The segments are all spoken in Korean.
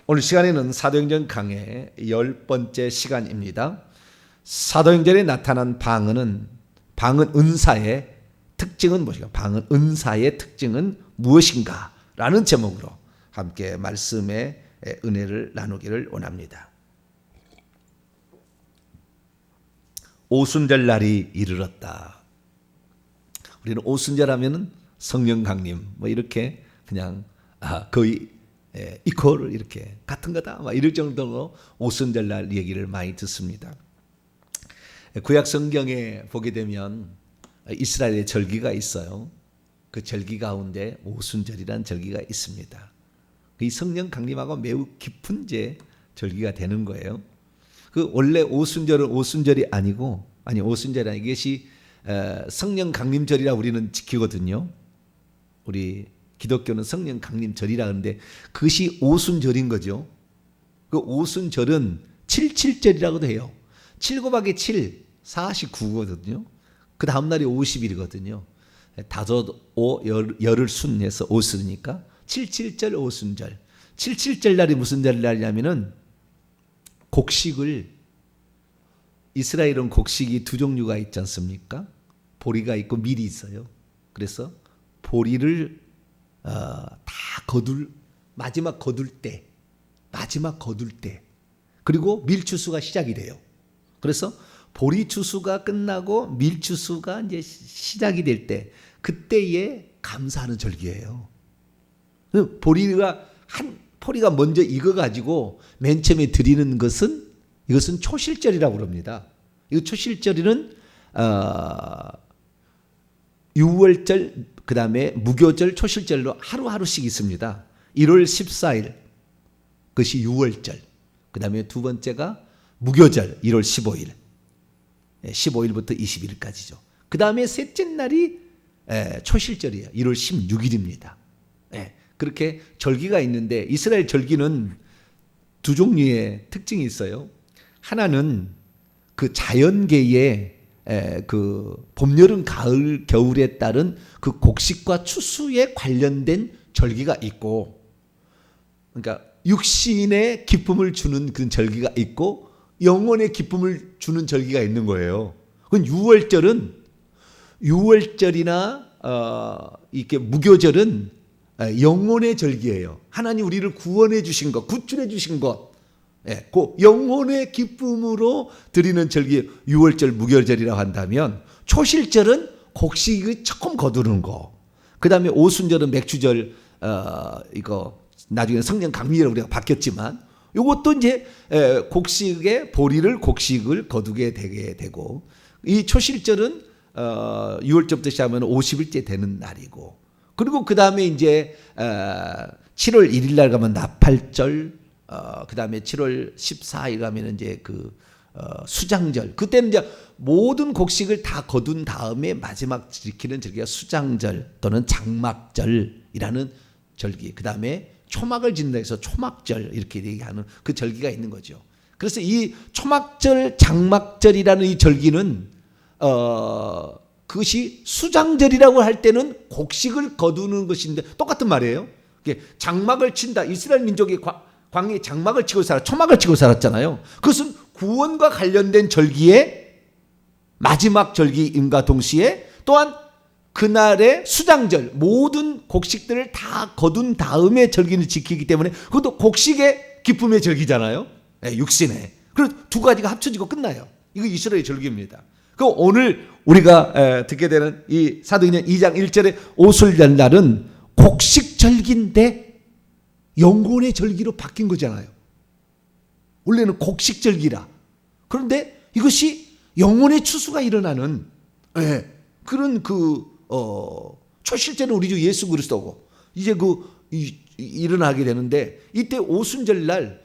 오늘 시간에는 사도행전 강의 10번째 시간입니다. 사도행전에 나타난 방언은 은사의 특징은 무엇인가? 방언 은사의 특징은 무엇인가? 라는 제목으로 함께 말씀의 은혜를 나누기를 원합니다. 오순절 날이 이르렀다. 우리는 오순절 하면은 성령 강림 이렇게 그냥 거의 이퀄 이렇게 같은 거다 이럴 정도로 오순절 날 얘기를 많이 듣습니다. 구약 성경에 보게 되면 이스라엘의 절기가 있어요. 그 절기 가운데 오순절이란 절기가 있습니다. 이 성령 강림하고 매우 깊은 절기가 되는 거예요. 그 원래 오순절은 오순절이 아니고 오순절이 아니고 이것이 성령 강림절이라 우리는 지키거든요. 우리 기독교는 성령 강림절이라 하는데 그것이 오순절인 거죠. 그 오순절은 77절이라고도 해요. 7 곱하기 7, 49거든요. 그 다음 날이 50일이거든요. 다섯, 오, 열을 순해서 오순이니까 77절 오순절. 77절 날이 무슨 날이냐면은 곡식을, 이스라엘은 곡식이 두 종류가 있지 않습니까? 보리가 있고 밀이 있어요. 그래서 보리를 다 마지막 거둘 때 그리고 밀추수가 시작이 돼요. 그래서 보리 추수가 끝나고 밀추수가 이제 시작이 될 때 그때에 감사하는 절기예요. 포리가 먼저 익어가지고 맨 처음에 드리는 이것은 초실절이라고 그럽니다. 이 초실절은 유월절, 그 다음에 무교절, 초실절로 하루하루씩 있습니다. 1월 14일 그것이 유월절, 그 다음에 두 번째가 무교절 1월 15일, 15일부터 20일까지죠. 그 다음에 셋째 날이 초실절이에요. 1월 16일입니다. 그렇게 절기가 있는데 이스라엘 절기는 두 종류의 특징이 있어요. 하나는 그 자연계의 그 봄, 여름, 가을, 겨울에 따른 그 곡식과 추수에 관련된 절기가 있고, 그러니까 육신의 기쁨을 주는 그런 절기가 있고 영혼의 기쁨을 주는 절기가 있는 거예요. 그건 유월절이나 이렇게 무교절은 영혼의 절기예요. 하나님 우리를 구원해 주신 것, 구출해 주신 것, 그 영혼의 기쁨으로 드리는 절기 유월절, 무교절이라고 한다면, 초실절은 곡식이 조금 거두는 거. 그 다음에 오순절은 맥주절, 이거 나중에 성령 강림이라고 우리가 바뀌었지만, 이것도 이제 곡식을 거두게 되게 되고, 이 초실절은 6월절부터 시작하면 50일째 되는 날이고, 그리고 그 다음에 이제 7월 1일 날 가면 나팔절, 그 다음에 7월 14일 가면 이제 수장절. 그때는 이제 모든 곡식을 다 거둔 다음에 마지막 지키는 절기가 수장절 또는 장막절이라는 절기. 그 다음에 초막을 짓는다 해서 초막절 이렇게 얘기하는 그 절기가 있는 거죠. 그래서 이 초막절, 장막절이라는 이 절기는 그것이 수장절이라고 할 때는 곡식을 거두는 것인데 똑같은 말이에요. 장막을 친다. 이스라엘 민족이 광야에 장막을 치고 초막을 치고 살았잖아요. 그것은 구원과 관련된 절기의 마지막 절기임과 동시에 또한 그날의 수장절, 모든 곡식들을 다 거둔 다음에 절기를 지키기 때문에 그것도 곡식의 기쁨의 절기잖아요. 육신의. 그래서 두 가지가 합쳐지고 끝나요. 이거 이스라엘 절기입니다. 그 오늘 우리가 듣게 되는 이 사도행전 2장 1절의 오순절 날은 곡식 절기인데 영혼의 절기로 바뀐 거잖아요. 원래는 곡식 절기라. 그런데 이것이 영혼의 추수가 일어나는 그런 초실제는 우리 주 예수 그리스도고 이제 일어나게 되는데, 이때 오순절 날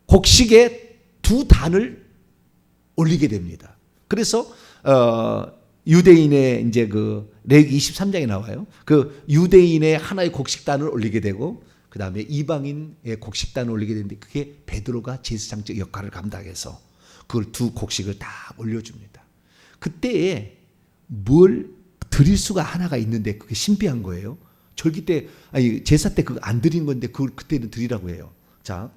곡식의 두 단을 올리게 됩니다. 그래서 유대인의 이제 레위기 23장에 나와요. 그 유대인의 하나의 곡식단을 올리게 되고, 그 다음에 이방인의 곡식단을 올리게 되는데, 그게 베드로가 제사장적 역할을 감당해서 그걸 두 곡식을 다 올려줍니다. 그때에 뭘 드릴 수가 하나가 있는데 그게 신비한 거예요. 절기 때, 아니 제사 때 그거 안 드린 건데 그걸 그때는 드리라고 해요. 자,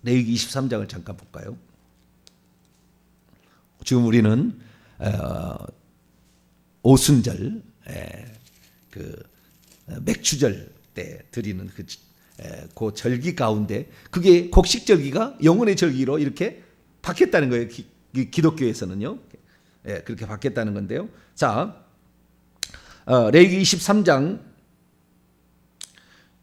레위기 23장을 잠깐 볼까요? 지금 우리는 오순절, 그 맥추절 때 드리는 그 절기 가운데 그게 곡식절기가 영혼의 절기로 이렇게 바뀌었다는 거예요. 기독교에서는요. 그렇게 바뀌었다는 건데요. 자, 레위기 23장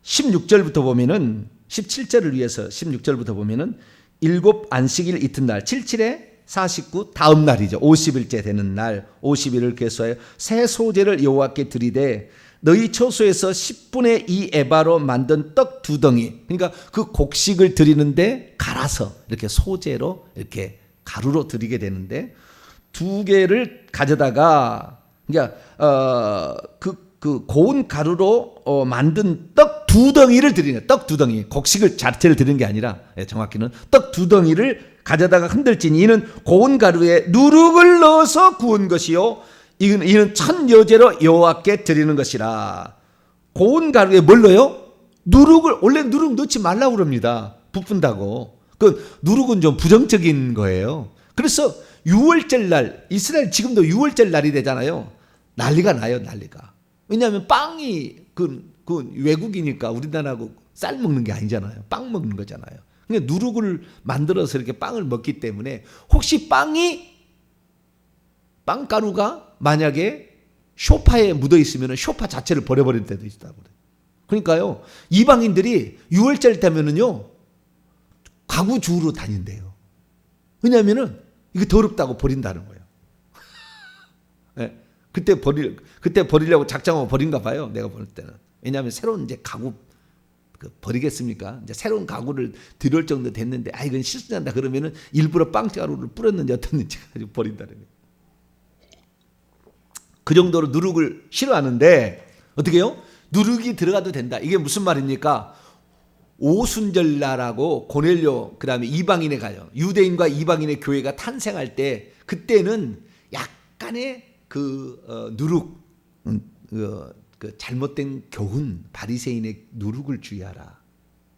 16절부터 보면은 17절을 위해서 16절부터 보면은 일곱 안식일 이튿날 77에 49 다음 날이죠. 50일째 되는 날 50일을 계수하여 새 소제를 여호와께 드리되 너희 처소에서 10분의 2 에바로 만든 떡 2덩이, 그러니까 그 곡식을 드리는데 갈아서 이렇게 소제로 이렇게 가루로 드리게 되는데 2개를 가져다가 그러니까 그 고운 가루로 만든 떡 2덩이를 드리는, 떡 2덩이, 곡식을 자체를 드리는 게 아니라 정확히는 떡 2덩이를 가져다가 흔들지니 이는 고운 가루에 누룩을 넣어서 구운 것이요 이는 첫 여제로 여호와께 드리는 것이라. 고운 가루에 뭘 넣어요? 누룩을. 원래 누룩 넣지 말라고 그럽니다. 부푼다고. 그 누룩은 좀 부정적인 거예요. 그래서 6월절 날, 이스라엘 지금도 6월절 날이 되잖아요. 난리가 나요, 난리가. 왜냐하면 빵이 그 외국이니까 우리나라하고 쌀 먹는 게 아니잖아요. 빵 먹는 거잖아요. 그러니까 누룩을 만들어서 이렇게 빵을 먹기 때문에 혹시 빵가루가 만약에 쇼파에 묻어 있으면 쇼파 자체를 버려버릴 때도 있다고 그래요. 그러니까요, 이방인들이 6월절 되면은요, 가구 주우러 다닌대요. 왜냐하면은 이게 더럽다고 버린다는 거예요. 네, 그때 버리려고 작정하고 버린가 봐요. 내가 볼 때는. 왜냐하면 새로운 이제 가구 버리겠습니까? 이제 새로운 가구를 들여올 정도 됐는데, 이건 실수한다 그러면은 일부러 빵가루를 뿌렸는지 어떻는지 가지고 버린다는 거예요. 그 정도로 누룩을 싫어하는데 어떻게 해요? 누룩이 들어가도 된다. 이게 무슨 말입니까? 오순절날하고 고넬료 그다음에 이방인에 가요. 유대인과 이방인의 교회가 탄생할 때 그때는 약간의 누룩, 그 잘못된 교훈, 바리새인의 누룩을 주의하라.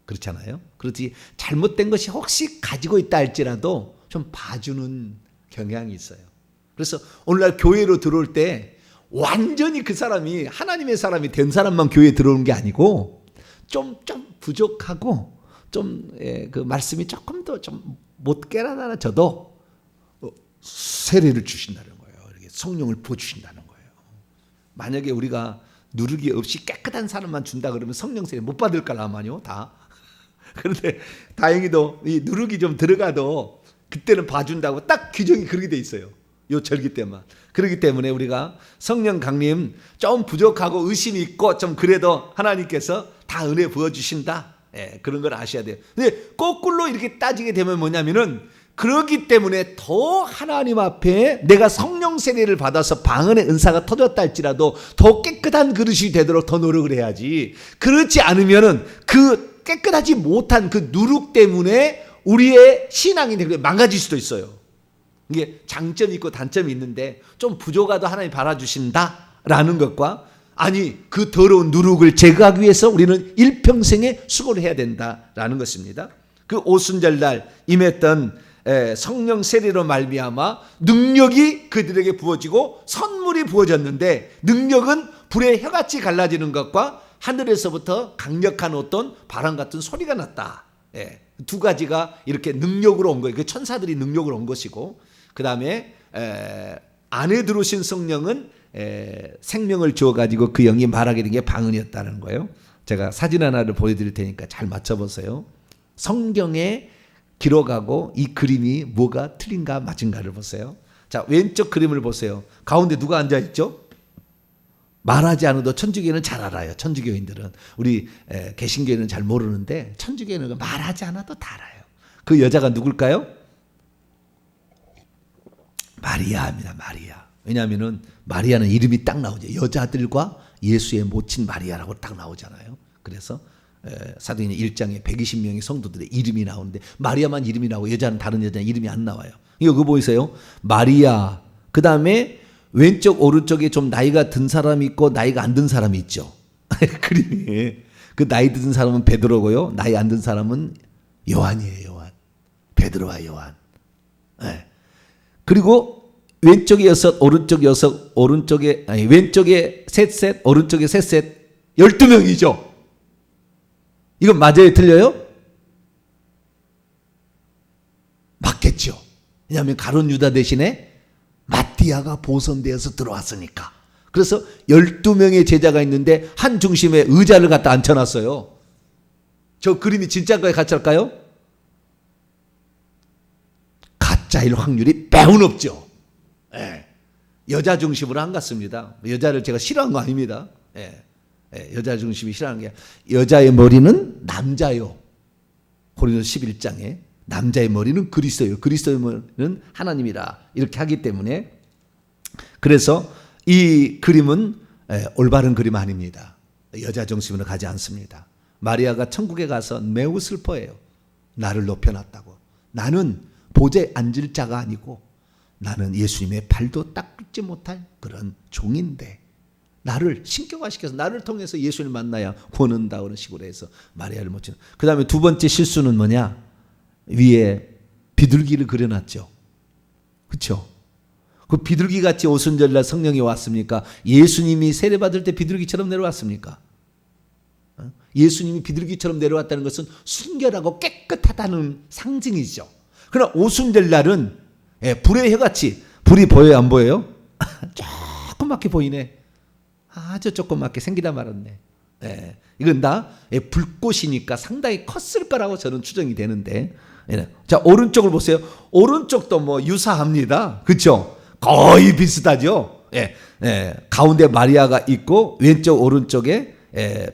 그렇잖아요. 그렇지 잘못된 것이 혹시 가지고 있다 할지라도 좀 봐주는 경향이 있어요. 그래서 오늘날 교회로 들어올 때 완전히 그 사람이 하나님의 사람이 된 사람만 교회에 들어오는 게 아니고 좀 부족하고 그 말씀이 조금 더 좀 못 깨달아져도 세례를 주신다는 거예요. 이렇게 성령을 부어주신다는 거예요. 만약에 우리가 누룩이 없이 깨끗한 사람만 준다 그러면 성령 세례 못 받을 거라만요, 다. 그런데 다행히도 이 누룩이 좀 들어가도 그때는 봐준다고 딱 규정이 그렇게 돼 있어요. 요 절기 때만. 그렇기 때문에 우리가 성령 강림 좀 부족하고 의심이 있고 좀 그래도 하나님께서 다 은혜 부어주신다. 그런 걸 아셔야 돼요. 근데 거꾸로 이렇게 따지게 되면 뭐냐면은 그렇기 때문에 더 하나님 앞에 내가 성령 세례를 받아서 방언의 은사가 터졌다 할지라도 더 깨끗한 그릇이 되도록 더 노력을 해야지. 그렇지 않으면은 그 깨끗하지 못한 그 누룩 때문에 우리의 신앙이 망가질 수도 있어요. 이게 장점이 있고 단점이 있는데 좀 부족하도 하나님 바라주신다라는 것과 아니 그 더러운 누룩을 제거하기 위해서 우리는 일평생에 수고를 해야 된다라는 것입니다. 그 오순절날 임했던 성령 세례로 말미암아 능력이 그들에게 부어지고 선물이 부어졌는데 능력은 불의 혀같이 갈라지는 것과 하늘에서부터 강력한 어떤 바람 같은 소리가 났다. 두 가지가 이렇게 능력으로 온 거예요. 그 천사들이 능력으로 온 것이고 그 다음에 안에 들어오신 성령은 생명을 주어가지고 그 영이 말하게 된 게 방언이었다는 거예요. 제가 사진 하나를 보여드릴 테니까 잘 맞춰보세요. 성경에 기록하고 이 그림이 뭐가 틀린가 맞은가를 보세요. 자, 왼쪽 그림을 보세요. 가운데 누가 앉아있죠? 말하지 않아도 천주교는 잘 알아요. 천주교인들은. 우리 개신교는 잘 모르는데 천주교는 말하지 않아도 다 알아요. 그 여자가 누굴까요? 마리아입니다. 마리아. 왜냐하면 마리아는 이름이 딱 나오죠. 여자들과 예수의 모친 마리아라고 딱 나오잖아요. 그래서 사도행전 1장에 120명의 성도들의 이름이 나오는데 마리아만 이름이 나오고 여자는 다른 여자는 이름이 안 나와요. 이거 그거 보이세요? 마리아. 그 다음에 왼쪽 오른쪽에 좀 나이가 든 사람이 있고 나이가 안 든 사람이 있죠. 그림이. 그 나이 든 사람은 베드로고요. 나이 안 든 사람은 요한이에요. 요한. 베드로와 요한. 네. 그리고 왼쪽에 6, 오른쪽에 6, 왼쪽에 셋, 오른쪽에 셋, 12명이죠. 이건 맞아요? 틀려요? 맞겠죠. 왜냐하면 가룟 유다 대신에 마띠아가 보선되어서 들어왔으니까. 그래서 12명의 제자가 있는데 한 중심에 의자를 갖다 앉혀놨어요. 저 그림이 진짜일까요? 가짜일까요? 가짜일 확률이 매우 높죠. 예. 여자 중심으로 안 갔습니다. 여자를 제가 싫어한 거 아닙니다. 예. 예. 여자 중심이 싫어하는 게 여자의 머리는 남자요. 고린도서 11장에 남자의 머리는 그리스도요. 그리스도의 머리는 하나님이라 이렇게 하기 때문에 그래서 이 그림은 올바른 그림 아닙니다. 여자 중심으로 가지 않습니다. 마리아가 천국에 가서 매우 슬퍼해요. 나를 높여놨다고. 나는 보좌에 앉을 자가 아니고 나는 예수님의 발도 닦지 못할 그런 종인데 나를 신격화시켜서 나를 통해서 예수를 만나야 구원한다 그런 식으로 해서 마리아를 못 치는. 그 다음에 두 번째 실수는 뭐냐? 위에 비둘기를 그려놨죠. 그렇죠? 그 비둘기같이 오순절날 성령이 왔습니까? 예수님이 세례받을 때 비둘기처럼 내려왔습니까? 예수님이 비둘기처럼 내려왔다는 것은 순결하고 깨끗하다는 상징이죠. 그러나 오순절날은 불의 혀같이, 불이 보여요? 안 보여요? 조그맣게 보이네. 아주 조그맣게 생기다 말았네. 이건 다 불꽃이니까 상당히 컸을 거라고 저는 추정이 되는데. 자, 오른쪽을 보세요. 오른쪽도 뭐 유사합니다. 그렇죠? 거의 비슷하죠. 가운데 마리아가 있고 왼쪽 오른쪽에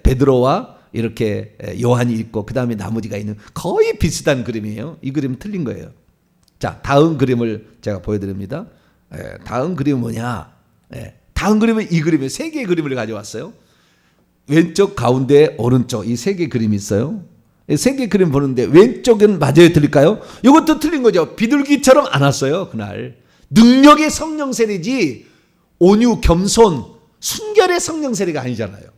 베드로와 이렇게 요한이 있고 그 다음에 나머지가 있는 거의 비슷한 그림이에요. 이 그림은 틀린 거예요. 자, 다음 그림을 제가 보여드립니다. 다음 그림은 뭐냐? 다음 그림은 이 그림이에요. 세 개의 그림을 가져왔어요. 왼쪽, 가운데, 오른쪽 이 세 개의 그림이 있어요. 세 개의 그림 보는데 왼쪽은 맞아요? 틀릴까요? 이것도 틀린 거죠. 비둘기처럼 안 왔어요. 그날. 능력의 성령 세례지 온유, 겸손, 순결의 성령 세례가 아니잖아요.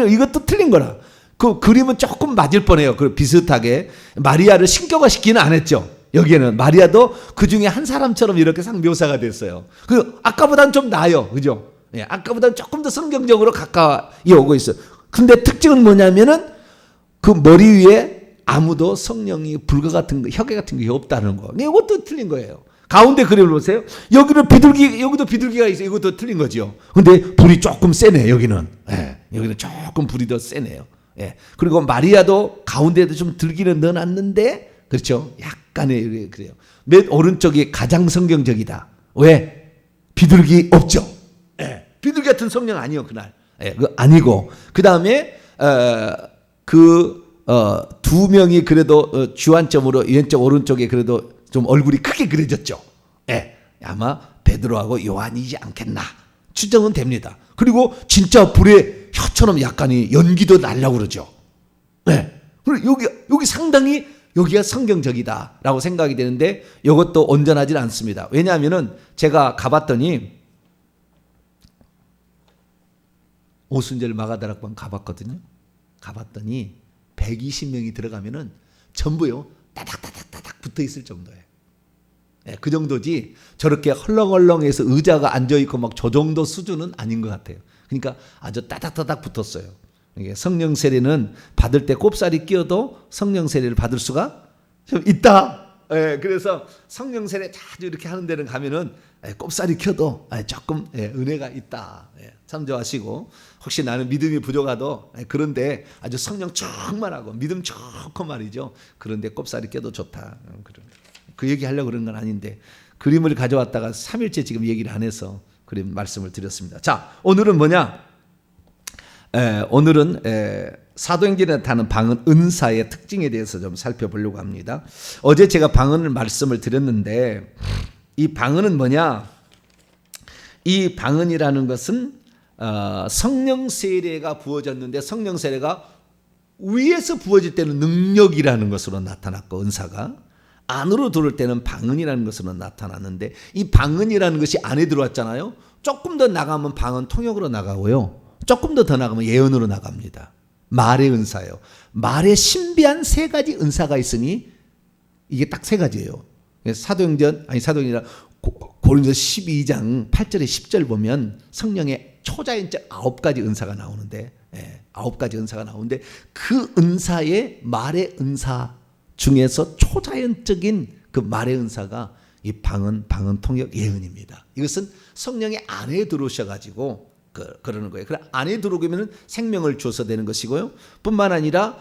이것도 틀린 거라. 그 그림은 조금 맞을 뻔해요. 그 비슷하게 마리아를 신격화시키는 안 했죠. 여기에는 마리아도 그 중에 한 사람처럼 이렇게 상 묘사가 됐어요. 그 아까보다는 좀 나아요, 그죠? 아까보다는 조금 더 성경적으로 가까이 오고 있어요. 근데 특징은 뭐냐면은 그 머리 위에 아무도 성령이 불과 같은 거, 혀계 같은 게 없다는 거. 이것도 틀린 거예요. 가운데 그림을 보세요. 여기는 비둘기, 여기도 비둘기가 있어요. 이것도 틀린 거죠. 근데 불이 조금 세네, 여기는. 여기는 조금 불이 더 세네요. 그리고 마리아도 가운데도 좀 들기는 넣어놨는데, 그렇죠? 약간의, 그래요. 맨 오른쪽이 가장 성경적이다. 왜? 비둘기 없죠? 비둘기 같은 성령 아니요, 그날. 그거 아니고. 그 다음에, 두 명이 그래도 주안점으로 왼쪽, 오른쪽에 그래도 좀 얼굴이 크게 그려졌죠. 아마 베드로하고 요한이지 않겠나 추정은 됩니다. 그리고 진짜 불의 혀처럼 약간의 연기도 날라고 그러죠. 그리고 여기 상당히 여기가 성경적이다라고 생각이 되는데 이것도 온전하지 않습니다. 왜냐하면은 제가 가봤더니 오순절 마가다락방 가봤거든요. 가봤더니 120명이 들어가면은 전부요 따닥따닥따닥 붙어 있을 정도예요. 그 정도지 저렇게 헐렁헐렁해서 의자가 앉아있고 막 저 정도 수준은 아닌 것 같아요. 그러니까 아주 따닥따닥 붙었어요. 성령 세례는 받을 때 꼽살이 끼어도 성령 세례를 받을 수가 좀 있다. 그래서 성령 세례 자주 이렇게 하는 데는 가면은 꼽살이 켜도 조금 은혜가 있다. 참조하시고 혹시 나는 믿음이 부족하도 그런데 아주 성령 충만하고 믿음 좋고 말이죠. 그런데 꼽살이 껴도 좋다. 그 얘기 하려고 그런 건 아닌데 그림을 가져왔다가 3일째 지금 얘기를 안 해서 그림 말씀을 드렸습니다. 자, 오늘은 뭐냐? 오늘은 사도행전에 나타나는 방언 은사의 특징에 대해서 좀 살펴보려고 합니다. 어제 제가 방언을 말씀을 드렸는데 이 방언은 뭐냐? 이 방언이라는 것은 성령 세례가 부어졌는데 성령 세례가 위에서 부어질 때는 능력이라는 것으로 나타났고 은사가 안으로 들어올 때는 방언이라는 것으로 나타났는데 이 방언이라는 것이 안에 들어왔잖아요. 조금 더 나가면 방언 통역으로 나가고요. 조금 더 나가면 예언으로 나갑니다. 말의 은사예요. 말에 신비한 세 가지 은사가 있으니 이게 딱 세 가지예요. 사도행전이라 고린도서 12장 8절에 10절 보면 성령의 초자연적 9가지 은사가 나오는데 9가지 은사가 나오는데 그 은사의 말의 은사 중에서 초자연적인 그 말의 은사가 이 방언 통역 예언입니다. 이것은 성령의 안에 들어오셔가지고 그러는 거예요. 그래 안에 들어오면 생명을 줘서 되는 것이고요. 뿐만 아니라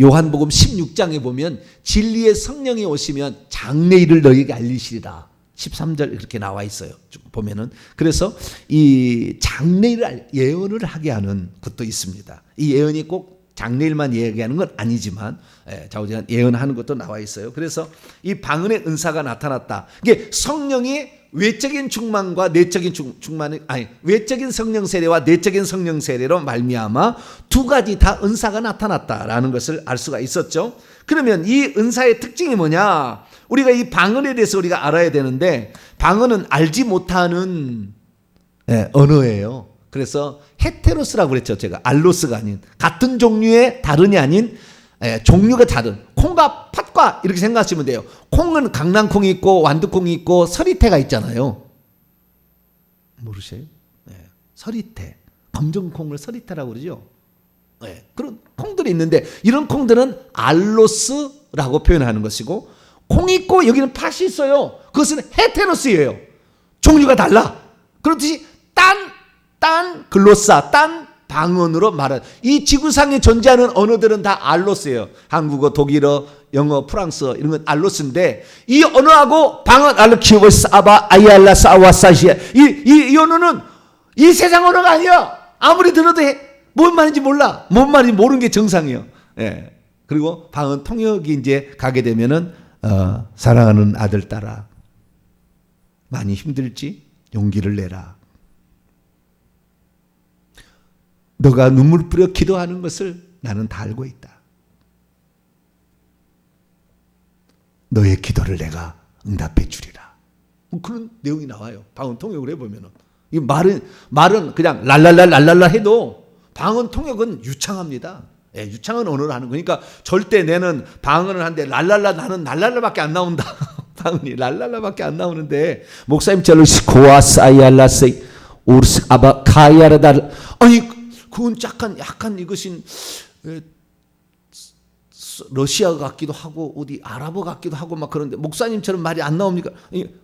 요한복음 16장에 보면 진리의 성령이 오시면 장래일을 너희에게 알리시리라. 13절 이렇게 나와 있어요. 보면은 그래서 이 장래일을 예언을 하게 하는 것도 있습니다. 이 예언이 꼭 장래일만 얘기하는 건 아니지만 좌우지간 예언하는 것도 나와 있어요. 그래서 이 방언의 은사가 나타났다. 이게 성령이 외적인 충만과 내적인 외적인 성령 세례와 내적인 성령 세례로 말미암아 두 가지 다 은사가 나타났다라는 것을 알 수가 있었죠. 그러면 이 은사의 특징이 뭐냐? 우리가 이 방언에 대해서 우리가 알아야 되는데 방언은 알지 못하는 언어예요. 그래서 헤테로스라고 그랬죠. 제가 알로스가 아닌 같은 종류의 다른이 아닌 종류가 다른 콩과 팥과 이렇게 생각하시면 돼요. 콩은 강낭콩이 있고 완두콩이 있고 서리태가 있잖아요. 모르세요? 서리태, 검정콩을 서리태라고 그러죠. 그런 콩들이 있는데 이런 콩들은 알로스라고 표현하는 것이고 콩이 있고 여기는 팥이 있어요. 그것은 헤테로스예요. 종류가 달라. 그렇듯이 딴 글로사, 딴 방언으로 말하는 이 지구상에 존재하는 언어들은 다 알로스예요. 한국어, 독일어, 영어, 프랑스어 이런 건 알로스인데 이 언어하고 방언 알로키오 사바 아이알라 사와 사시아 이 언어는 이 세상 언어가 아니야. 아무리 들어도 뭔 말인지 몰라. 뭔 말인지 모르는 게 정상이에요. 그리고 방언 통역이 이제 가게 되면은 사랑하는 아들 딸아 많이 힘들지 용기를 내라. 너가 눈물 뿌려 기도하는 것을 나는 다 알고 있다. 너의 기도를 내가 응답해 주리라. 그런 내용이 나와요. 방언 통역을 해보면은. 이 말은 그냥 랄랄라 해도 방언 통역은 유창합니다. 유창한 언어를 하는 거니까 절대 내는 방언을 하는데 나는 랄랄라밖에 안 나온다. 방언이 랄랄라밖에 안 나오는데 목사님처럼 고아사이알라세 우르스 아바 카야라다 아니 그건 약간 이것이 러시아 같기도 하고 어디 아랍어 같기도 하고 막 그런데 목사님처럼 말이 안 나옵니까?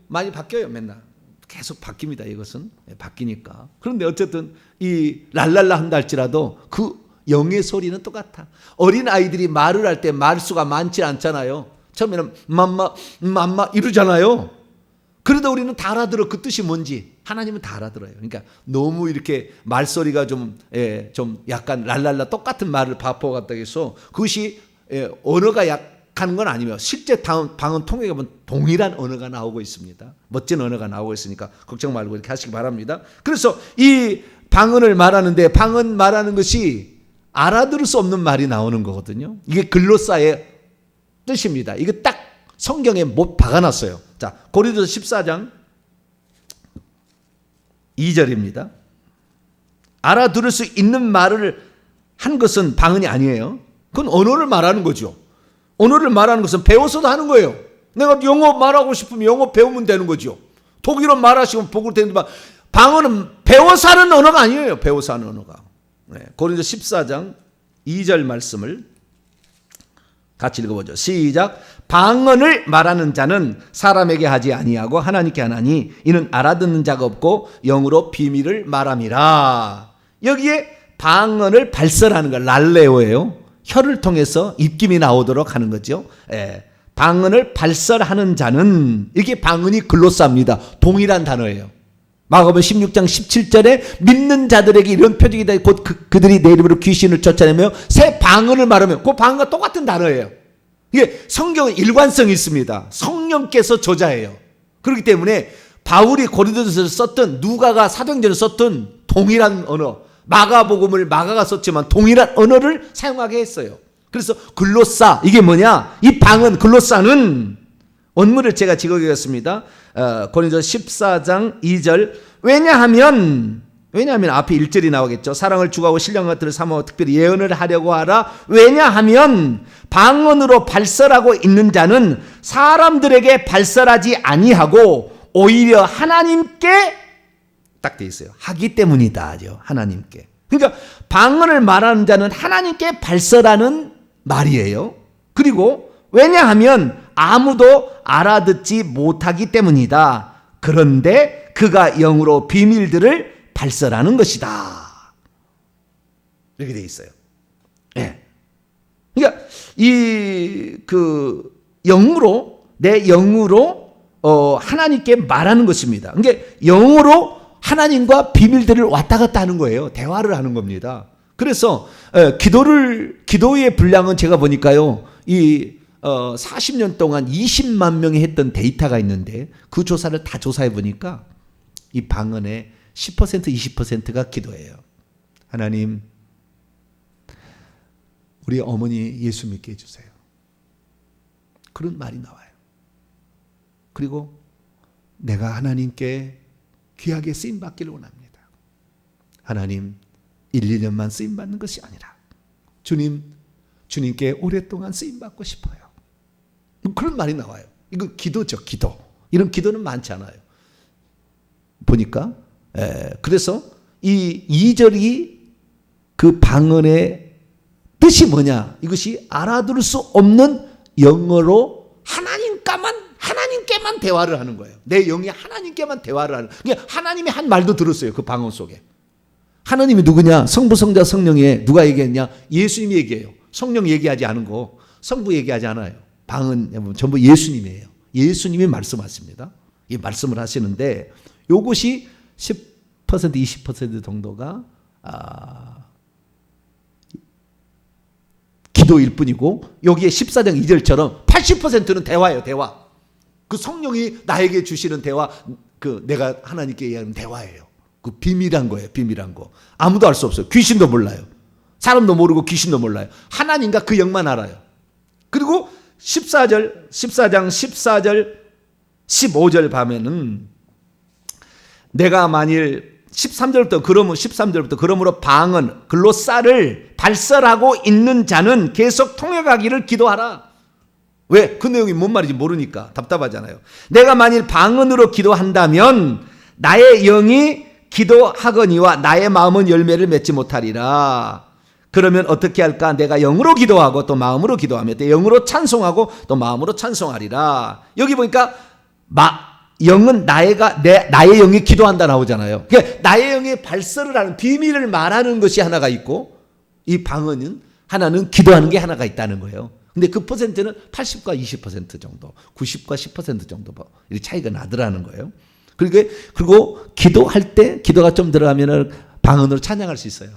많이 바뀌어요. 맨날 계속 바뀝니다. 이것은 바뀌니까. 그런데 어쨌든 이 랄랄라 한다 할지라도 그 영의 소리는 똑같아. 어린 아이들이 말을 할 때 말수가 많지 않잖아요. 처음에는 맘마 이러잖아요. 그러다 우리는 다 알아들어. 그 뜻이 뭔지. 하나님은 다 알아들어요. 그러니까 너무 이렇게 말소리가 좀 약간 랄랄라 똑같은 말을 바꿔갔다 해서 그것이 언어가 약한 건 아니며 실제 방언 통역에 보면 동일한 언어가 나오고 있습니다. 멋진 언어가 나오고 있으니까 걱정 말고 이렇게 하시기 바랍니다. 그래서 이 방언을 말하는데 방언 말하는 것이 알아들을 수 없는 말이 나오는 거거든요. 이게 글로사의 뜻입니다. 이거 딱 성경에 못 박아놨어요. 자, 고린도서 14장 2절입니다. 알아들을 수 있는 말을 한 것은 방언이 아니에요. 그건 언어를 말하는 거죠. 언어를 말하는 것은 배워서도 하는 거예요. 내가 영어 말하고 싶으면 영어 배우면 되는 거죠. 독일어 말하시면 보고 되는데 방언은 배워서 하는 언어가 아니에요. 배워서 하는 언어가. 고린도서 14장 2절 말씀을 같이 읽어보죠. 시작. 방언을 말하는 자는 사람에게 하지 아니하고 하나님께 하나니 이는 알아듣는 자가 없고 영으로 비밀을 말함이라. 여기에 방언을 발설하는 거 랄레오예요. 혀를 통해서 입김이 나오도록 하는 거죠. 방언을 발설하는 자는 이게 방언이 글로사입니다. 동일한 단어예요. 마가복음 16장 17절에 믿는 자들에게 이런 표징이다. 곧 그들이 내 이름으로 귀신을 쫓아내며 새 방언을 말하며 그 방언과 똑같은 단어예요. 이게 성경은 일관성이 있습니다. 성령께서 저자예요. 그렇기 때문에 바울이 고린도서를 썼던 누가가 사도행전을 썼던 동일한 언어, 마가복음을 마가가 썼지만 동일한 언어를 사용하게 했어요. 그래서 글로사 이게 뭐냐? 이 방언 글로사는 원문을 제가 직역하겠습니다. 고린도서 14장 2절. 왜냐하면 앞에 1절이 나오겠죠. 사랑을 주고하고 신령한 것들을 사모하고 특별히 예언을 하려고 하라. 왜냐하면 방언으로 발설하고 있는 자는 사람들에게 발설하지 아니하고 오히려 하나님께 딱 돼 있어요. 하기 때문이다죠. 하나님께. 그러니까 방언을 말하는 자는 하나님께 발설하는 말이에요. 그리고 왜냐하면 아무도 알아듣지 못하기 때문이다. 그런데 그가 영으로 비밀들을 발설하는 것이다. 이렇게 돼 있어요. 예. 그러니까 영으로 내 영으로 하나님께 말하는 것입니다. 그러니까 영으로 하나님과 비밀들을 왔다 갔다 하는 거예요. 대화를 하는 겁니다. 그래서 기도의 분량은 제가 보니까요. 40년 동안 20만 명이 했던 데이터가 있는데 그 조사를 다 조사해 보니까 이 방언의 10% 20%가 기도예요. 하나님, 우리 어머니 예수 믿게 해주세요. 그런 말이 나와요. 그리고 내가 하나님께 귀하게 쓰임받기를 원합니다. 하나님, 1, 2년만 쓰임받는 것이 아니라 주님께 오랫동안 쓰임받고 싶어요. 그런 말이 나와요. 이거 기도죠, 기도. 이런 기도는 많지 않아요. 보니까. 그래서 이 2절이 그 방언의 뜻이 뭐냐? 이것이 알아들을 수 없는 영어로 하나님께만 대화를 하는 거예요. 내 영이 하나님께만 대화를 하는. 그러니까 하나님이 한 말도 들었어요. 그 방언 속에. 하나님이 누구냐? 성부, 성자, 성령에 누가 얘기했냐? 예수님이 얘기해요. 성령 얘기하지 않은 거. 성부 얘기하지 않아요. 방언 전부 예수님이에요. 예수님이 말씀하십니다. 이 말씀을 하시는데 이것이 10% 20% 정도가 기도일 뿐이고 여기에 14장 2절처럼 80%는 대화예요. 대화. 그 성령이 나에게 주시는 대화, 내가 하나님께 얘기하는 대화예요. 그 비밀한 거예요. 비밀한 거. 아무도 알 수 없어요. 귀신도 몰라요. 사람도 모르고 귀신도 몰라요. 하나님과 그 영만 알아요. 그리고 14장 14절 15절 밤에는 내가 만일 13절부터 그러므로 방언 글로사를 발설하고 있는 자는 계속 통역하기를 기도하라. 왜? 그 내용이 뭔 말인지 모르니까 답답하잖아요. 내가 만일 방언으로 기도한다면 나의 영이 기도하거니와 나의 마음은 열매를 맺지 못하리라. 그러면 어떻게 할까? 내가 영으로 기도하고 또 마음으로 기도하며 또 영으로 찬송하고 또 마음으로 찬송하리라. 여기 보니까 영은 나의 영이 기도한다 나오잖아요. 그러니까 나의 영이 발설을 하는 비밀을 말하는 것이 하나가 있고 이 방언은 하나는 기도하는 게 하나가 있다는 거예요. 근데 그 퍼센트는 80과 20% 정도, 90과 10% 정도 이렇게 차이가 나더라는 거예요. 그리고 기도할 때 기도가 좀 들어가면 방언으로 찬양할 수 있어요.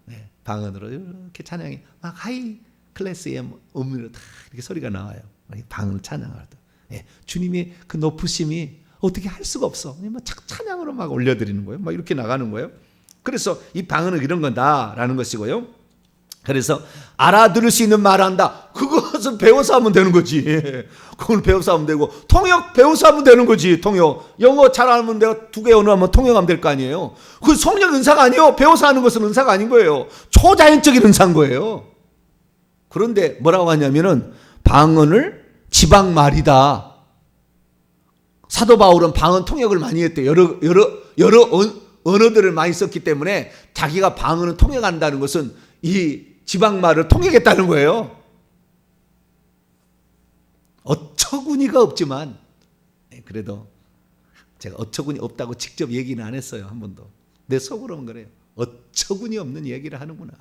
네, 방언으로 이렇게 찬양이 막 하이 클래스의 음으로 다 이렇게 소리가 나와요. 방언을 찬양할 때. 네, 주님의 그 높으심이 어떻게 할 수가 없어. 찬양으로 막 올려드리는 거예요. 막 이렇게 나가는 거예요. 그래서 이 방언은 이런 거다라는 것이고요. 그래서 알아들을 수 있는 말을 한다. 그것은 배워서 하면 되는 거지. 그걸 배워서 하면 되고 통역 배워서 하면 되는 거지. 통역. 영어 잘하면 내가 2개 언어 하면 통역하면 될 거 아니에요. 그 성령 은사가 아니에요. 배워서 하는 것은 은사가 아닌 거예요. 초자연적인 은사인 거예요. 그런데 뭐라고 하냐면은 방언을 지방말이다. 사도 바울은 방언 통역을 많이 했대요. 여러 언어들을 많이 썼기 때문에 자기가 방언을 통역한다는 것은 이 지방말을 통역했다는 거예요. 어처구니가 없지만 그래도 제가 어처구니 없다고 직접 얘기는 안 했어요. 한 번도. 내 속으로는 그래요. 어처구니 없는 얘기를 하는구나.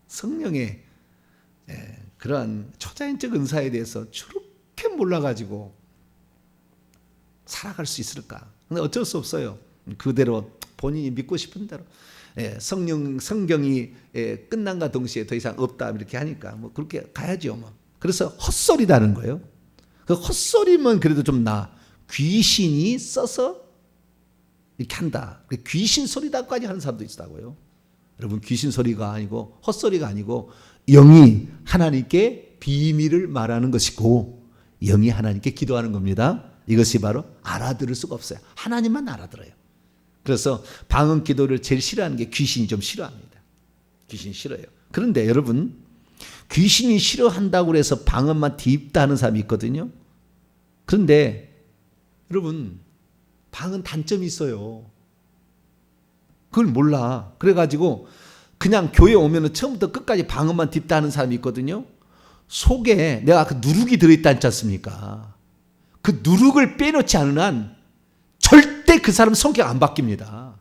성령의 그러한 초자연적 은사에 대해서 저렇게 몰라가지고 살아갈 수 있을까? 근데 어쩔 수 없어요. 그대로 본인이 믿고 싶은 대로. 성경이 끝난과 동시에 더 이상 없다 이렇게 하니까 뭐 그렇게 가야죠. 뭐. 그래서 헛소리라는 거예요. 그 헛소리면 그래도 좀 귀신이 써서 이렇게 한다. 귀신 소리다까지 하는 사람도 있다고요. 여러분 귀신 소리가 아니고 헛소리가 아니고 영이 하나님께 비밀을 말하는 것이고 영이 하나님께 기도하는 겁니다. 이것이 바로 알아들을 수가 없어요. 하나님만 알아들어요. 그래서 방언 기도를 제일 싫어하는 게 귀신이 좀 싫어합니다. 귀신이 싫어요. 그런데 여러분, 귀신이 싫어한다고 해서 방언만 뒤집다 하는 사람이 있거든요. 그런데 여러분, 방언 단점이 있어요. 그걸 몰라. 그래가지고 그냥 교회 오면 처음부터 끝까지 방언만 딥다 하는 사람이 있거든요. 속에 내가 그 누룩이 들어있다 했지 않습니까? 그 누룩을 빼놓지 않은 한 절대 그 사람 성격 안 바뀝니다.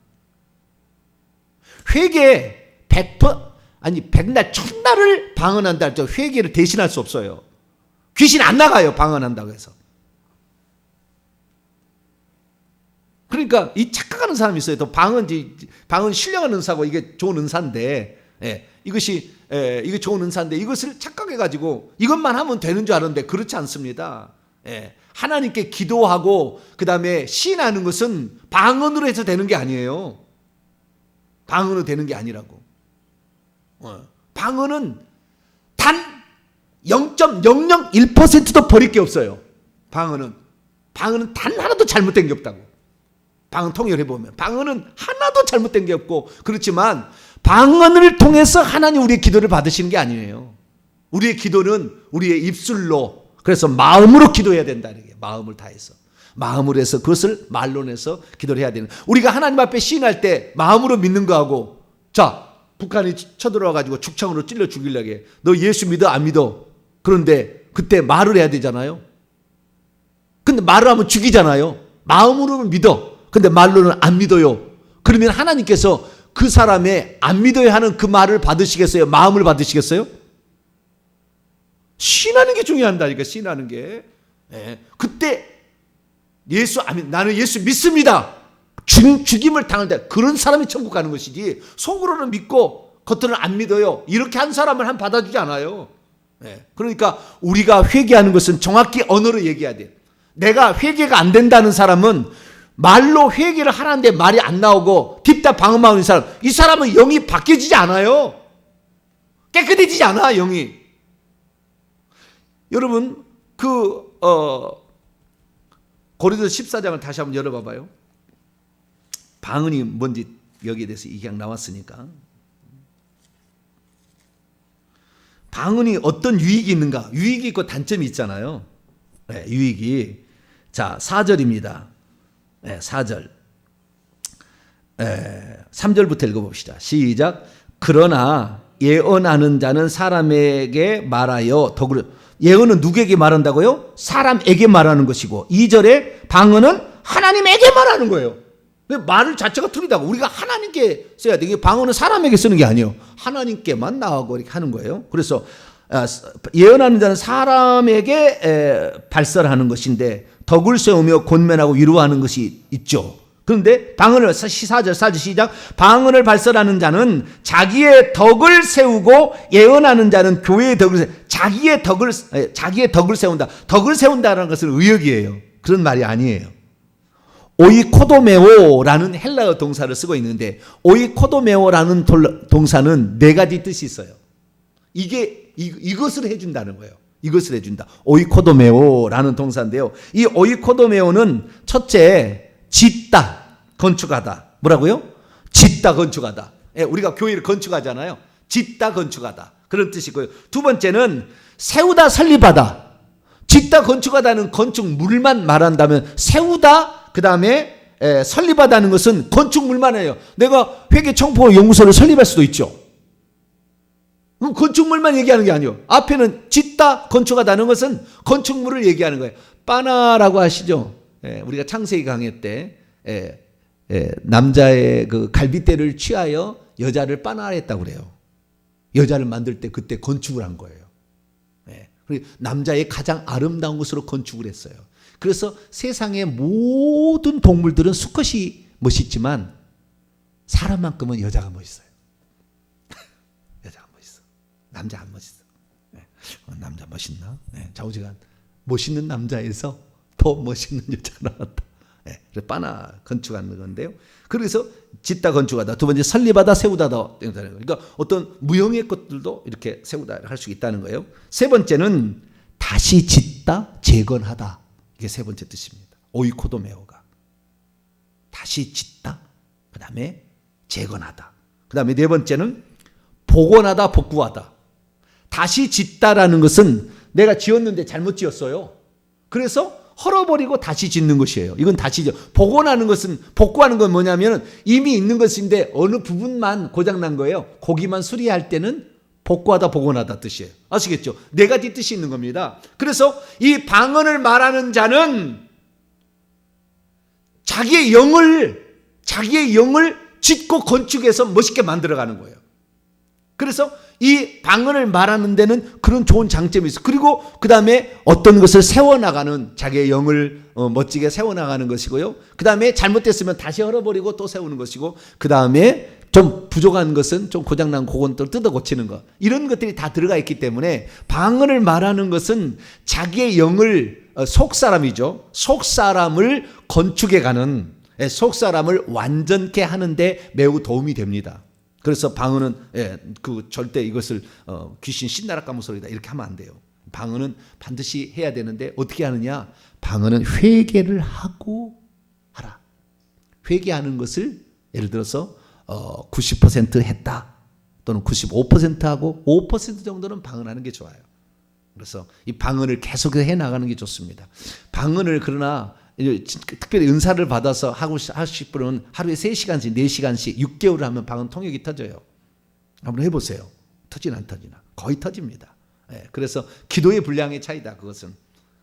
회개 100%, 아니 100날 첫날을 방언한다 할 때 회개를 대신할 수 없어요. 귀신 안 나가요, 방언한다고 해서. 그러니까 이 착각하는 사람이 있어요. 또 방언 신령한 은사고 이게 좋은 은사인데, 이게 좋은 은사인데 이것을 착각해가지고 이것만 하면 되는 줄 알았는데 그렇지 않습니다. 하나님께 기도하고 그 다음에 시인하는 것은 방언으로 해서 되는 게 아니에요. 방언으로 되는 게 아니라고. 방언은 단 0.001%도 버릴 게 없어요. 방언은 단 하나도 잘못된 게 없다고. 방언 통일해보면 방언은 하나도 잘못된 게 없고, 그렇지만 방언을 통해서 하나님 우리의 기도를 받으시는 게 아니에요. 우리의 기도는 우리의 입술로, 그래서 마음으로 기도해야 된다. 마음을 다해서, 마음으로 해서 그것을 말로 내서 기도를 해야 되는. 우리가 하나님 앞에 시인할 때 마음으로 믿는 거하고, 자, 북한이 쳐들어와가지고 죽창으로 찔러 죽이려게, 너 예수 믿어 안 믿어? 그런데 그때 말을 해야 되잖아요. 근데 말을 하면 죽이잖아요. 마음으로는 믿어. 근데 말로는 안 믿어요. 그러면 하나님께서 그 사람의 안 믿어야 하는 그 말을 받으시겠어요? 마음을 받으시겠어요? 신하는 게 중요한다니까, 신하는 게. 그때 나는 예수 믿습니다. 죽임을 당할 때 그런 사람이 천국 가는 것이지, 속으로는 믿고 겉으로는 안 믿어요, 이렇게 한 사람을 한 받아주지 않아요. 그러니까 우리가 회개하는 것은 정확히 언어로 얘기해야 돼요. 내가 회개가 안 된다는 사람은 말로 회개를 하라는데 말이 안 나오고 딥다 방언만 하는 사람, 이 사람은 영이 바뀌어지지 않아요. 깨끗해지지 않아, 영이. 여러분, 고린도서 14장을 다시 한번 열어봐봐요. 방언이 뭔지 여기에 대해서 이야기 나왔으니까. 방언이 어떤 유익이 있는가? 유익이 있고 단점이 있잖아요. 유익이. 자, 4절입니다. 4절. 3절부터 읽어봅시다. 시작. 그러나 예언하는 자는 사람에게 말하여 덕을. 예언은 누구에게 말한다고요? 사람에게 말하는 것이고, 2절에 방언은 하나님에게 말하는 거예요. 말 자체가 틀리다고. 우리가 하나님께 써야 돼. 이게 방언은 사람에게 쓰는 게 아니에요. 하나님께만 나오고 이렇게 하는 거예요. 그래서 예언하는 자는 사람에게 발설하는 것인데 덕을 세우며 권면하고 위로하는 것이 있죠. 그런데 방언을 4절 시작. 방언을 발설하는 자는 자기의 덕을 세우고 예언하는 자는 교회의 덕을 자기의 덕을 세운다. 덕을 세운다는 것은 의역이에요. 그런 말이 아니에요. 오이코도메오라는 헬라어 동사를 쓰고 있는데, 오이코도메오라는 동사는 네 가지 뜻이 있어요. 이것을 해준다는 거예요. 이것을 해준다. 오이코도메오라는 동사인데요. 이 오이코도메오는 첫째, 짓다, 건축하다. 뭐라고요? 짓다, 건축하다. 우리가 교회를 건축하잖아요. 짓다, 건축하다. 그런 뜻이고요. 두 번째는 세우다, 설립하다. 짓다, 건축하다는 건축물만 말한다면, 세우다, 그 다음에 설립하다는 것은 건축물만 해요. 내가 회계청포 연구소를 설립할 수도 있죠. 건축물만 얘기하는 게 아니에요. 앞에는 짓다, 건축하다는 것은 건축물을 얘기하는 거예요. 빠나라고 아시죠? 우리가 창세기 강의 때 남자의 그 갈빗대를 취하여 여자를 빠나했다고 그래요. 여자를 만들 때 그때 건축을 한 거예요. 그리고 남자의 가장 아름다운 것으로 건축을 했어요. 그래서 세상의 모든 동물들은 수컷이 멋있지만 사람만큼은 여자가 멋있어요. 여자가 멋있어. 남자 안 멋있어. 남자 멋있나? 좌우지간 멋있는 남자에서 더 멋있는 여자가 나왔다. 그래서 빠나 건축하는 건데요. 그래서 짓다, 건축하다. 두 번째, 설립하다, 세우다. 그러니까 어떤 무형의 것들도 이렇게 세우다 할 수 있다는 거예요. 세 번째는 다시 짓다, 재건하다. 이게 세 번째 뜻입니다. 오이코도메오가. 다시 짓다, 그 다음에 재건하다. 그 다음에 네 번째는 복원하다, 복구하다. 다시 짓다라는 것은 내가 지었는데 잘못 지었어요. 그래서 헐어버리고 다시 짓는 것이에요. 이건 다시 복원하는 것은, 복구하는 건 뭐냐면 이미 있는 것인데 어느 부분만 고장난 거예요. 거기만 수리할 때는 복구하다, 복원하다 뜻이에요. 아시겠죠? 네 가지 뜻이 있는 겁니다. 그래서 이 방언을 말하는 자는 자기의 영을 짓고 건축해서 멋있게 만들어가는 거예요. 그래서 이 방언을 말하는 데는 그런 좋은 장점이 있어요. 그리고 그 다음에 어떤 것을 세워나가는, 자기의 영을 멋지게 세워나가는 것이고요. 그 다음에 잘못됐으면 다시 헐어버리고 또 세우는 것이고, 그 다음에 좀 부족한 것은, 좀 고장난 그건 또 뜯어 고치는 것, 이런 것들이 다 들어가 있기 때문에 방언을 말하는 것은 자기의 영을, 속사람이죠. 속사람을 건축해가는, 속사람을 완전케 하는데 매우 도움이 됩니다. 그래서 방언은 절대 이것을 귀신 신나라 까무 소리다 이렇게 하면 안 돼요. 방언은 반드시 해야 되는데 어떻게 하느냐? 방언은 회개를 하고 하라. 회개하는 것을 예를 들어서 90% 했다, 또는 95% 하고 5% 정도는 방언하는 게 좋아요. 그래서 이 방언을 계속해서 해나가는 게 좋습니다. 방언을 그러나 특별히 은사를 받아서 하실 분은 하루에 3시간씩 4시간씩 6개월을 하면 방언 통역이 터져요. 한번 해보세요. 터지나 안 터지나. 거의 터집니다. 그래서 기도의 분량의 차이다, 그것은.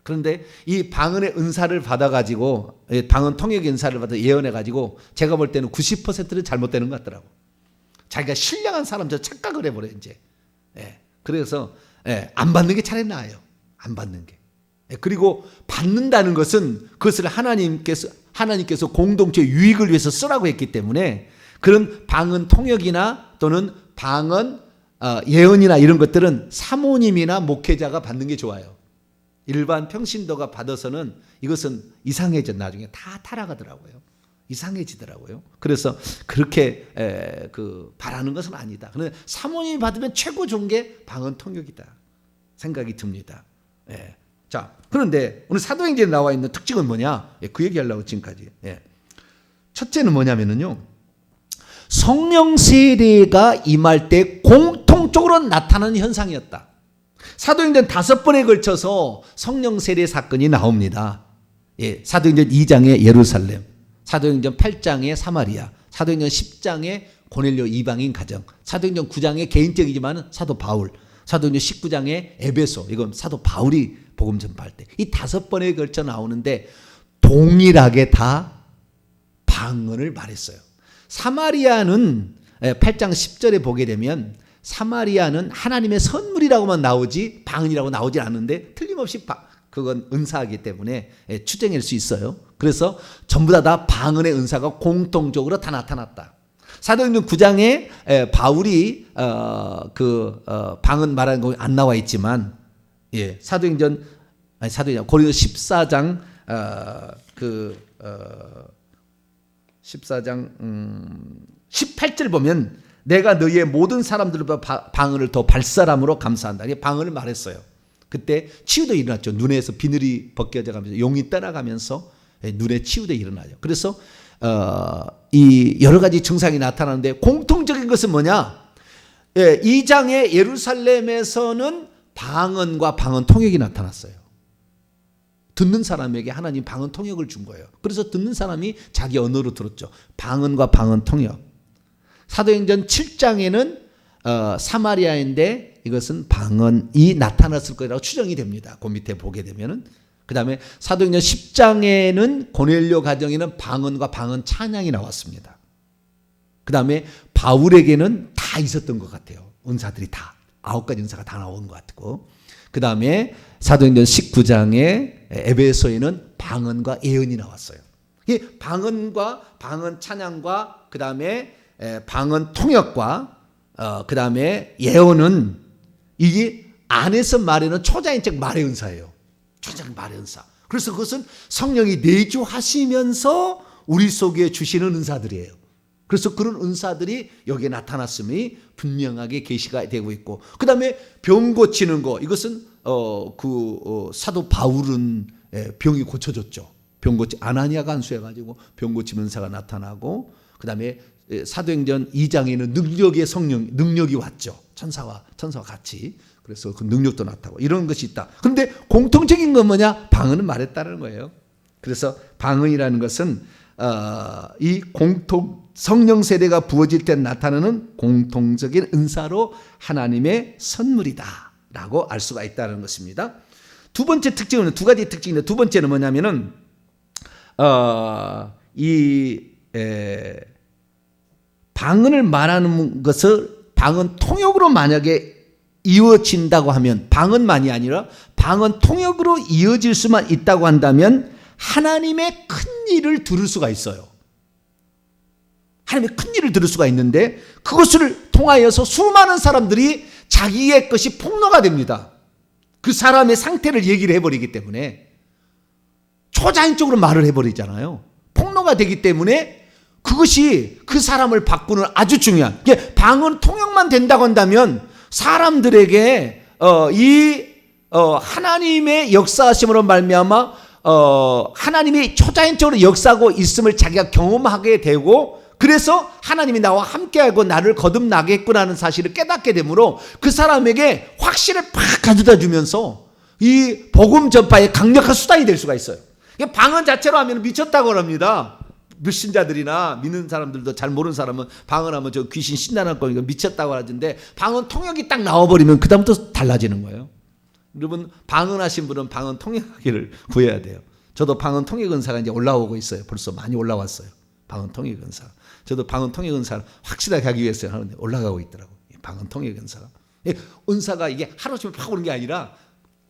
그런데 이 방언의 은사를 받아가지고, 방언 통역의 은사를 받아 예언해가지고 제가 볼 때는 90%는 잘못되는 것 같더라고. 자기가 신령한 사람처럼 착각을 해버려요 이제. 그래서 안 받는 게 차라리 나아요. 안 받는 게. 그리고 받는다는 것은 그것을 하나님께서 공동체 유익을 위해서 쓰라고 했기 때문에 그런 방언 통역이나 또는 방언 예언이나 이런 것들은 사모님이나 목회자가 받는 게 좋아요. 일반 평신도가 받아서는 이것은 이상해져, 나중에 다 타락하더라고요. 이상해지더라고요. 그래서 그렇게 바라는 것은 아니다. 그런데 사모님이 받으면 최고 좋은 게 방언 통역이다 생각이 듭니다. 자, 그런데 오늘 사도행전에 나와 있는 특징은 뭐냐? 그 얘기하려고 지금까지. 첫째는 뭐냐면요, 성령 세례가 임할 때 공통적으로 나타나는 현상이었다. 사도행전 5번에 걸쳐서 성령 세례 사건이 나옵니다. 사도행전 2장에 예루살렘, 사도행전 8장에 사마리아, 사도행전 10장에 고넬료 이방인 가정, 사도행전 9장에 개인적이지만 사도 바울, 사도행전 19장에 에베소, 이건 사도 바울이 복음 전파할 때, 이 5번에 걸쳐 나오는데 동일하게 다 방언을 말했어요. 사마리아는 8장 10절에 보게 되면 사마리아는 하나님의 선물이라고만 나오지 방언이라고 나오지 않는데 틀림없이 그건 은사이기 때문에 추정할 수 있어요. 그래서 전부 다 방언의 은사가 공통적으로 다 나타났다. 사도행전 9장에 바울이 방언 말하는 거 안 나와 있지만, 사도행전 고린도 14장 18절 보면 내가 너희의 모든 사람들보다 방언을 더 발사람으로 감사한다. 방언을 말했어요. 그때 치유도 일어났죠. 눈에서 비늘이 벗겨져 가면서 용이 떠나가면서 눈에 치유도 일어나죠. 그래서 이 여러 가지 증상이 나타나는데 공통적인 것은 뭐냐? 2장의 예루살렘에서는 방언과 방언 통역이 나타났어요. 듣는 사람에게 하나님 방언 통역을 준 거예요. 그래서 듣는 사람이 자기 언어로 들었죠. 방언과 방언 통역. 사도행전 7장에는 사마리아인데 이것은 방언이 나타났을 거라고 추정이 됩니다. 그 밑에 보게 되면은. 그 다음에 사도행전 10장에는 고넬료 가정에는 방언과 방언 찬양이 나왔습니다. 그 다음에 바울에게는 다 있었던 것 같아요. 은사들이 다 9가지 은사가 다 나온 것 같고, 그 다음에 사도행전 19장에 에베소에는 방언과 예언이 나왔어요. 이 방언과 방언 찬양과 그 다음에 방언 통역과 그 다음에 예언은 이게 안에서 말하는 초자연적 말의 은사예요. 초자연적 말의 은사. 그래서 그것은 성령이 내주하시면서 우리 속에 주시는 은사들이에요. 그래서 그런 은사들이 여기에 나타났음이 분명하게 계시가 되고 있고, 그 다음에 병 고치는 거, 이것은 사도 바울은 병이 고쳐졌죠. 병 고치 아나니아가 안수해가지고 병 고치는 은사가 나타나고, 그 다음에 사도행전 2장에는 능력의 성령, 능력이 왔죠. 천사와 같이. 그래서 그 능력도 나타나고 이런 것이 있다. 그런데 공통적인 건 뭐냐? 방언은 말했다는 거예요. 그래서 방언이라는 것은 이 성령 세례가 부어질 때 나타나는 공통적인 은사로 하나님의 선물이다라고 알 수가 있다는 것입니다. 두 번째 특징은 두 가지 특징인데, 두 번째는 뭐냐면은 방언을 말하는 것을 방언 통역으로 만약에 이어진다고 하면, 방언만이 아니라 방언 통역으로 이어질 수만 있다고 한다면 하나님의 큰 일을 들을 수가 있어요. 하나님의 큰 일을 들을 수가 있는데, 그것을 통하여서 수많은 사람들이 자기의 것이 폭로가 됩니다. 그 사람의 상태를 얘기를 해버리기 때문에 초자연적으로 말을 해버리잖아요. 폭로가 되기 때문에 그것이 그 사람을 바꾸는 아주 중요한, 방언 통역만 된다고 한다면 사람들에게 하나님의 역사하심으로 말미암아 하나님이 초자연적으로 역사하고 있음을 자기가 경험하게 되고, 그래서 하나님이 나와 함께하고 나를 거듭나겠구나는 사실을 깨닫게 되므로 그 사람에게 확신을 팍 가져다 주면서 이 복음 전파의 강력한 수단이 될 수가 있어요. 방언 자체로 하면 미쳤다고 합니다. 불신자들이나 믿는 사람들도, 잘 모르는 사람은 방언하면 저 귀신 신나는 거니까 미쳤다고 하던데, 방언 통역이 딱 나와버리면 그 다음부터 달라지는 거예요. 여러분, 방언하신 분은 방언 통역하기를 구해야 돼요. 저도 방언 통역 은사가 이제 올라오고 있어요. 벌써 많이 올라왔어요. 방언 통역 은사. 저도 방언 통역 은사를 확실하게 하기 위해서 하는데 올라가고 있더라고요. 방언 통역 은사가. 은사가 이게 하루쯤에 팍 오는 게 아니라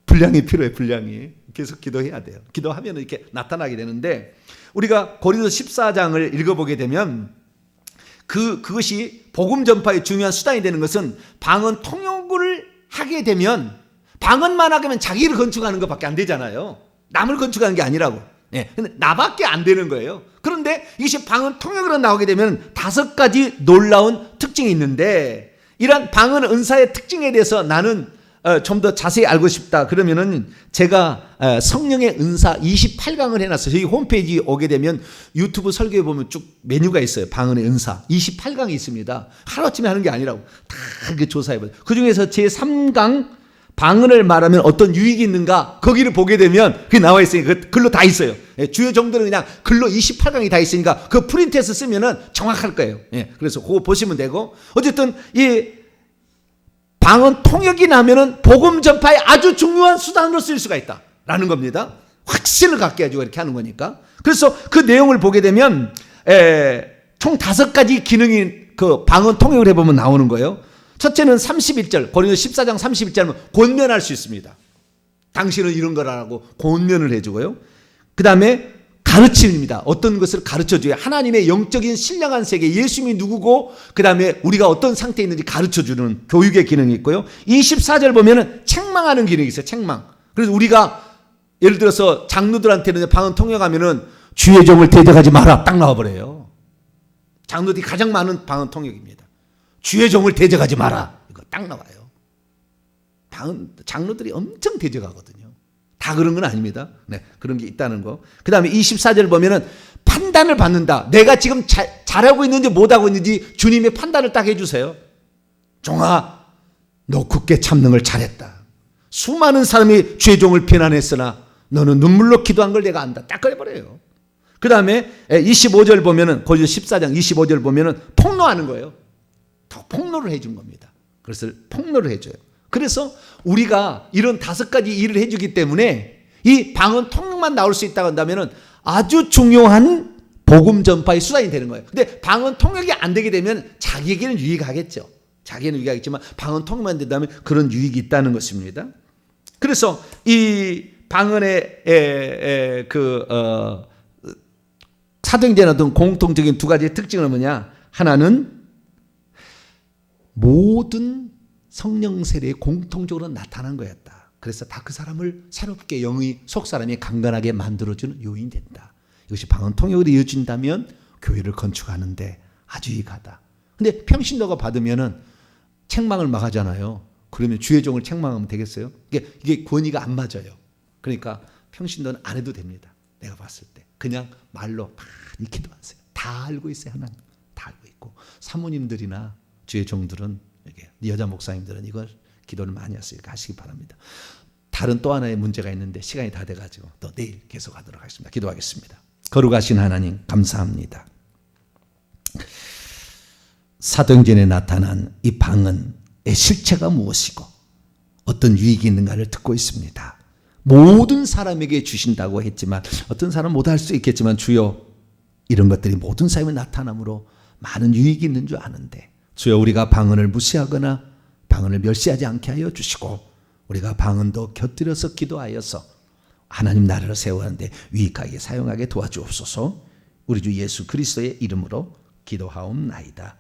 분량이 필요해. 분량이. 계속 기도해야 돼요. 기도하면 이렇게 나타나게 되는데, 우리가 고린도 14장을 읽어보게 되면 그것이 복음 전파의 중요한 수단이 되는 것은, 방언 통역을 하게 되면 방언만 하게 하면 자기를 건축하는 것밖에 안 되잖아요. 남을 건축하는 게 아니라고. 근데 나밖에 안 되는 거예요. 그런데 이것이 방언 통역으로 나오게 되면 5가지 놀라운 특징이 있는데, 이런 방언 은사의 특징에 대해서 나는 좀 더 자세히 알고 싶다 그러면은 제가 성령의 은사 28강을 해놨어요. 저희 홈페이지 오게 되면 유튜브 설교에 보면 쭉 메뉴가 있어요. 방언의 은사 28강이 있습니다. 하루아침에 하는 게 아니라고 다 이렇게 조사해봐요. 그 중에서 제3강 방언을 말하면 어떤 유익이 있는가, 거기를 보게 되면 그게 나와 있으니까 그 글로 다 있어요. 주요 정도는 그냥 글로 28강이 다 있으니까 그 프린트해서 쓰면은 정확할 거예요. 그래서 그거 보시면 되고, 어쨌든 이 방언 통역이 나면은 복음 전파의 아주 중요한 수단으로 쓰일 수가 있다라는 겁니다. 확신을 갖게 해주고 이렇게 하는 거니까. 그래서 그 내용을 보게 되면 총 5가지 기능이 그 방언 통역을 해보면 나오는 거예요. 첫째는 31절, 고린도 14장 31절은 권면할 수 있습니다. 당신은 이런 거라고 권면을 해주고요. 그 다음에 가르침입니다. 어떤 것을 가르쳐줘야, 하나님의 영적인 신령한 세계, 예수님이 누구고 그 다음에 우리가 어떤 상태에 있는지 가르쳐주는 교육의 기능이 있고요. 24절 보면은 책망하는 기능이 있어요. 책망. 그래서 우리가 예를 들어서 장로들한테는 방언 통역하면은 주의 종을 대적하지 마라 딱 나와버려요. 장로들이 가장 많은 방언 통역입니다. 주의 종을 대적하지 마라, 이거 딱 나와요. 장로들이 엄청 대적하거든요. 다 그런 건 아닙니다. 그런 게 있다는 거. 그 다음에 24절 보면은 판단을 받는다. 내가 지금 잘하고 있는지 못하고 있는지 주님의 판단을 딱 해주세요. 종아, 너 굳게 참는 걸 잘했다. 수많은 사람이 죄종을 비난했으나 너는 눈물로 기도한 걸 내가 안다. 딱 그래버려요. 그 다음에 25절 보면은, 고린도 14장 25절 보면은 폭로하는 거예요. 더 폭로를 해준 겁니다. 그래서 폭로를 해줘요. 그래서 우리가 이런 5가지 일을 해주기 때문에 이 방언 통역만 나올 수 있다고 한다면 아주 중요한 복음 전파의 수단이 되는 거예요. 근데 방언 통역이 안 되게 되면 자기에게는 유익하겠죠. 자기에는 유익하겠지만 방언 통역만 된다면 그런 유익이 있다는 것입니다. 그래서 이 방언의 사도행전의 어떤 공통적인 2가지의 특징은 뭐냐? 하나는 모든 성령 세례에 공통적으로 나타난 거였다. 그래서 다 그 사람을 새롭게 영의 속사람이 강건하게 만들어주는 요인이 된다. 이것이 방언 통역으로 이어진다면 교회를 건축하는데 아주 유익하다. 근데 평신도가 받으면은 책망을 막 하잖아요. 그러면 주의 종을 책망하면 되겠어요? 이게 권위가 안 맞아요. 그러니까 평신도는 안 해도 됩니다. 내가 봤을 때. 그냥 말로 많이 기도하세요. 다 알고 있어요. 하나님. 다 알고 있고. 사모님들이나 주의 종들은, 여자 목사님들은 이걸 기도를 많이 하시니까 하시기 바랍니다. 다른 또 하나의 문제가 있는데 시간이 다 돼가지고 또 내일 계속하도록 하겠습니다. 기도하겠습니다. 거룩하신 하나님 감사합니다. 사도행전에 나타난 이 방언의 실체가 무엇이고 어떤 유익이 있는가를 듣고 있습니다. 모든 사람에게 주신다고 했지만 어떤 사람은 못할 수 있겠지만 주여 이런 것들이 모든 사람에 나타남으로 많은 유익이 있는 줄 아는데 주여 우리가 방언을 무시하거나 방언을 멸시하지 않게 하여 주시고 우리가 방언도 곁들여서 기도하여서 하나님 나라를 세워가는데 유익하게 사용하게 도와주옵소서. 우리 주 예수 그리스도의 이름으로 기도하옵나이다.